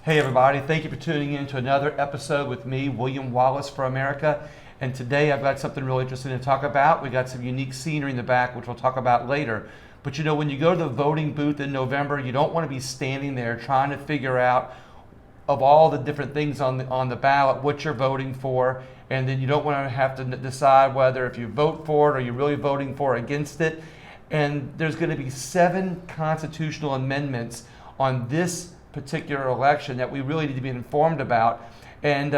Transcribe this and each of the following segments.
Hey everybody, thank you for tuning in to another episode with me, William Wallis for America. And today I've got something really interesting to talk about. We got some unique scenery in the back, which we'll talk about later. But you know, when you go to the voting booth in November, you don't want to be standing there trying to figure out of all the different things on the ballot what you're voting for, and then you don't want to have to decide whether if you vote for it or you're really voting for or against it. And there's going to be 7 constitutional amendments on this particular election that we really need to be informed about, and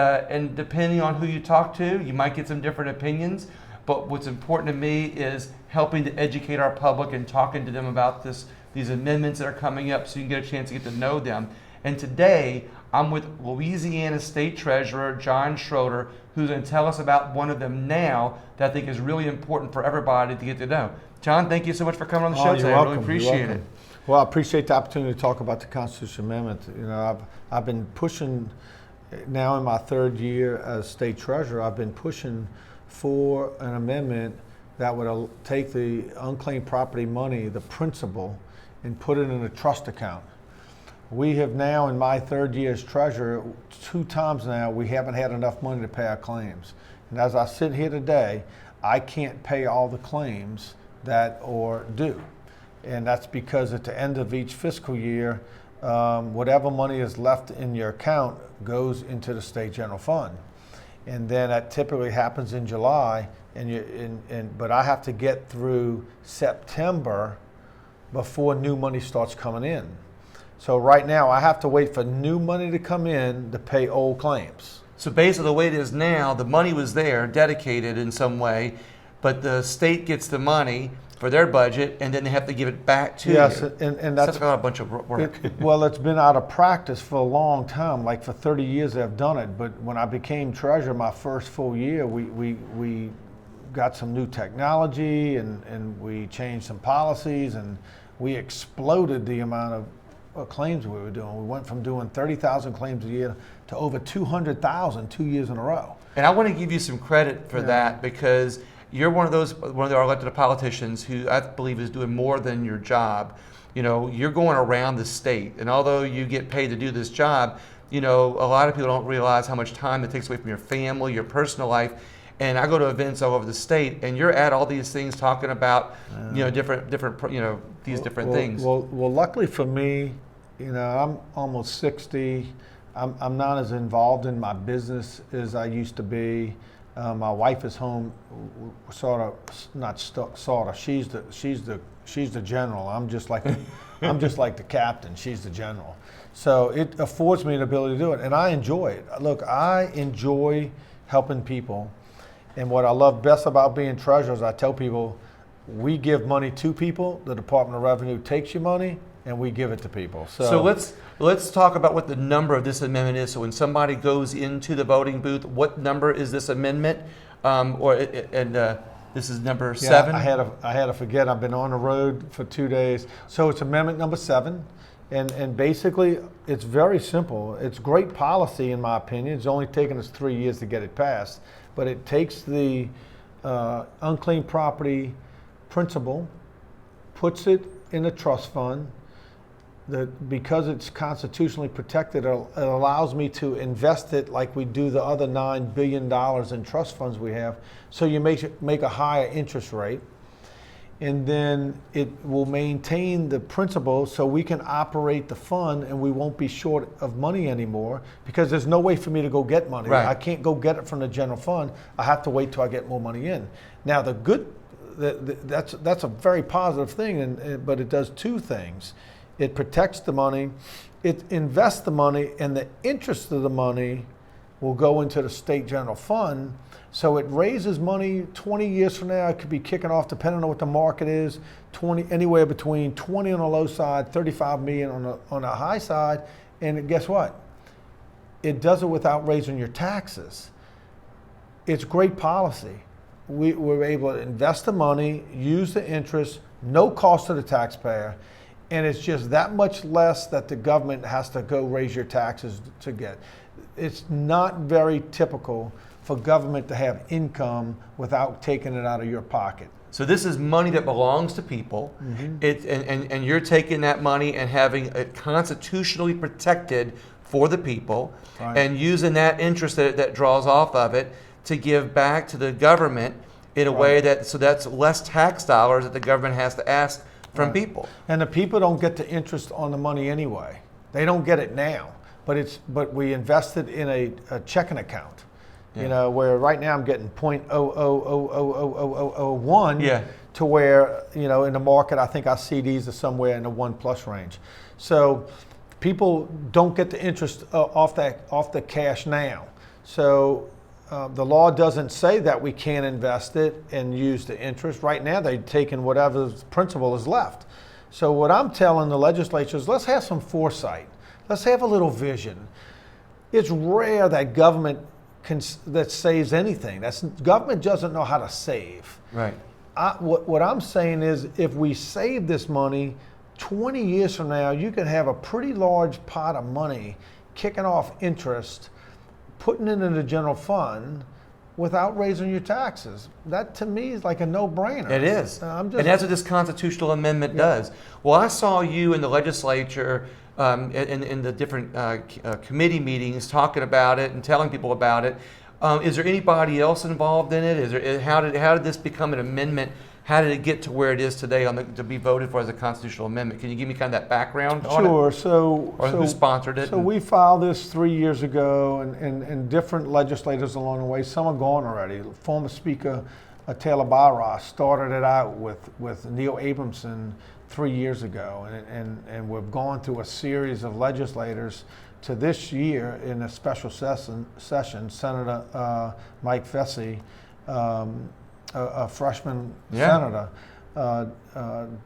depending on who you talk to, you might get some different opinions. But what's important to me is helping to educate our public and talking to them about these amendments that are coming up, so you can get a chance to get to know them. And today I'm with Louisiana State Treasurer John Schroder, who's going to tell us about one of them now that I think is really important for everybody to get to know. John, thank you so much for coming on the show today. I really appreciate it. Well, I appreciate the opportunity to talk about the Constitutional Amendment. You know, I've been pushing, now in my 3rd year as state treasurer, I've been pushing for an amendment that would take the unclaimed property money, the principal, and put it in a trust account. We have now, in my 3rd year as treasurer, 2 times now, we haven't had enough money to pay our claims. And as I sit here today, I can't pay all the claims that are due. And that's because at the end of each fiscal year, whatever money is left in your account goes into the state general fund. And then that typically happens in July, but I have to get through September before new money starts coming in. So right now I have to wait for new money to come in to pay old claims. So basically the way it is now, the money was there, dedicated in some way, but the state gets the money for their budget, and then they have to give it back to you. Yes, and that's a bunch of work. Well, it's been out of practice for a long time. Like for 30 years I've done it, but when I became treasurer my first full year, we got some new technology and we changed some policies, and we exploded the amount of claims we were doing. We went from doing 30,000 claims a year to over 200,000 2 years in a row. And I want to give you some credit for that, because you're one of our elected politicians who I believe is doing more than your job. You know, you're going around the state, and although you get paid to do this job, you know, a lot of people don't realize how much time it takes away from your family, your personal life. And I go to events all over the state, and you're at all these things talking about, you know, different, you know, these different things. Well, luckily for me, you know, I'm almost 60. I'm not as involved in my business as I used to be. My wife is home, she's the general. I'm just like the captain. She's the general. So it affords me the ability to do it, and I enjoy it. Look, I enjoy helping people, and what I love best about being treasurer is I tell people, we give money to people. The Department of Revenue takes your money, and we give it to people. So let's talk about what the number of this amendment is. So when somebody goes into the voting booth, what number is this amendment? This is number 7. I had to forget. I've been on the road for 2 days. So it's amendment number 7, and basically it's very simple. It's great policy in my opinion. It's only taken us 3 years to get it passed, but it takes the unclaimed property principal, puts it in a trust fund. Because it's constitutionally protected, it allows me to invest it like we do the other $9 billion in trust funds we have. So you make a higher interest rate, and then it will maintain the principal so we can operate the fund, and we won't be short of money anymore, because there's no way for me to go get money. Right. I can't go get it from the general fund. I have to wait till I get more money in. Now that's a very positive thing, but it does 2 things. It protects the money, it invests the money, and the interest of the money will go into the state general fund. So it raises money 20 years from now. It could be kicking off, depending on what the market is, anywhere between 20 on the low side, 35 million on the high side. And guess what? It does it without raising your taxes. It's great policy. We're able to invest the money, use the interest, no cost to the taxpayer. And it's just that much less that the government has to go raise your taxes to get. It's not very typical for government to have income without taking it out of your pocket. So this is money that belongs to people. Mm-hmm. And you're taking that money and having it constitutionally protected for the people, Right. and using that interest that draws off of it to give back to the government in a way so that's less tax dollars that the government has to ask from people. And the people don't get the interest on the money anyway. They don't get it now, but we invested in a checking account. You know, where right now I'm getting 0.00000001 to where, you know, in the market I think our CDs are somewhere in the 1+ range. So people don't get the interest off the cash now. So the law doesn't say that we can't invest it and use the interest. Right now they've taken whatever principal is left. So what I'm telling the legislature is let's have some foresight. Let's have a little vision. It's rare that government that saves anything. Government doesn't know how to save. Right. What I'm saying is if we save this money, 20 years from now, you can have a pretty large pot of money kicking off interest, putting it in the general fund without raising your taxes. That to me is like a no-brainer. It is. And that's what this constitutional amendment does. Well, I saw you in the legislature in the different committee meetings talking about it and telling people about it. Is there anybody else involved in it? How did this become an amendment? How did it get to where it is today to be voted for as a constitutional amendment? Can you give me kind of that background on it? Sure. Or who sponsored it? So we filed this 3 years ago, and different legislators along the way. Some are gone already. Former Speaker Taylor Barras started it out with Neil Abramson 3 years ago, and we've gone through a series of legislators to this year in a special session. Senator Mike Fessy, a freshman senator,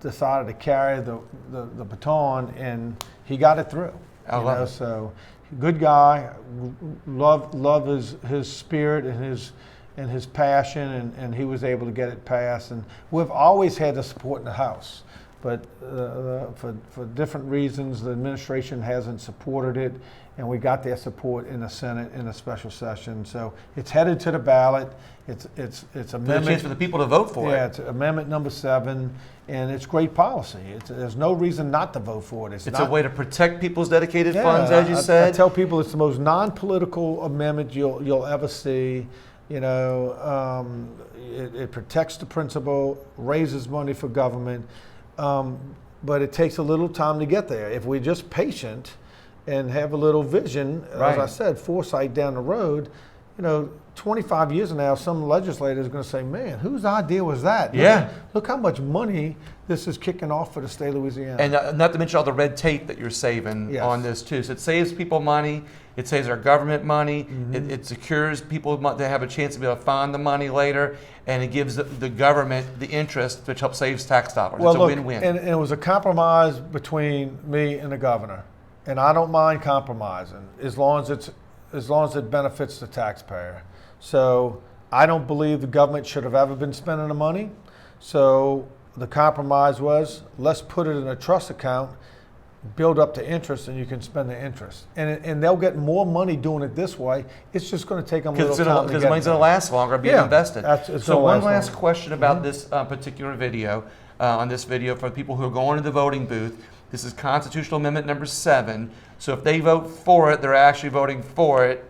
decided to carry the baton, and he got it through. I love it. So good guy, love his spirit and his passion, and he was able to get it passed. And we've always had the support in the House, but for different reasons, the administration hasn't supported it, and we got their support in the Senate in a special session. So it's headed to the ballot. It's amendment. A chance for the people to vote for it. Yeah, it's amendment number 7, and it's great policy. There's no reason not to vote for it. It's a way to protect people's dedicated funds, as you said. I tell people it's the most non-political amendment you'll ever see. You know, it protects the principal, raises money for government, but it takes a little time to get there. If we're just patient and have a little vision, as I said, foresight down the road, you know, 25 years from now, some legislator is going to say, man, whose idea was that? Look how much money this is kicking off for the state of Louisiana. And not to mention all the red tape that you're saving on this too. So it saves people money. It saves our government money. Mm-hmm. It secures people to have a chance to be able to find the money later. And it gives the government the interest, which helps save tax dollars. Well, it's a win-win. And it was a compromise between me and the governor. And I don't mind compromising as long as it benefits the taxpayer. So I don't believe the government should have ever been spending the money. So the compromise was, let's put it in a trust account, build up the interest, and you can spend the interest. And they'll get more money doing it this way. It's just going to take them a little time because the money's going to last longer being invested. So one last longer. question about this particular video, on this video for people who are going to the voting booth. This is Constitutional Amendment number 7. So if they vote for it, they're actually voting for it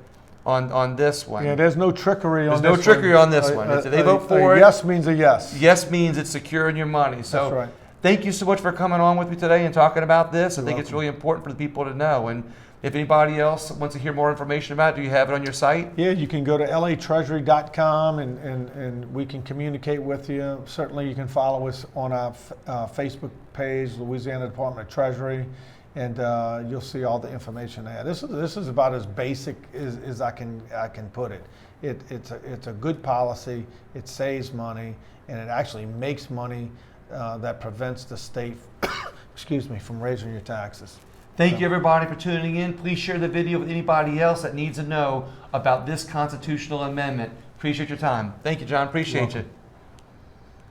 on this one. Yeah, there's no trickery on this one. There's no trickery on this one. If they vote for it, yes means a yes. Yes means it's securing your money. So that's right. Thank you so much for coming on with me today and talking about this. I think it's really important for the people to know. And if anybody else wants to hear more information about it, do you have it on your site? Yeah, you can go to latreasury.com and we can communicate with you. Certainly you can follow us on our Facebook page, Louisiana Department of Treasury, and you'll see all the information there. This is about as basic as I can put it. It's a good policy. It saves money, and it actually makes money that prevents the state, excuse me, from raising your taxes. Thank you, everybody, for tuning in. Please share the video with anybody else that needs to know about this constitutional amendment. Appreciate your time. Thank you, John. Appreciate you.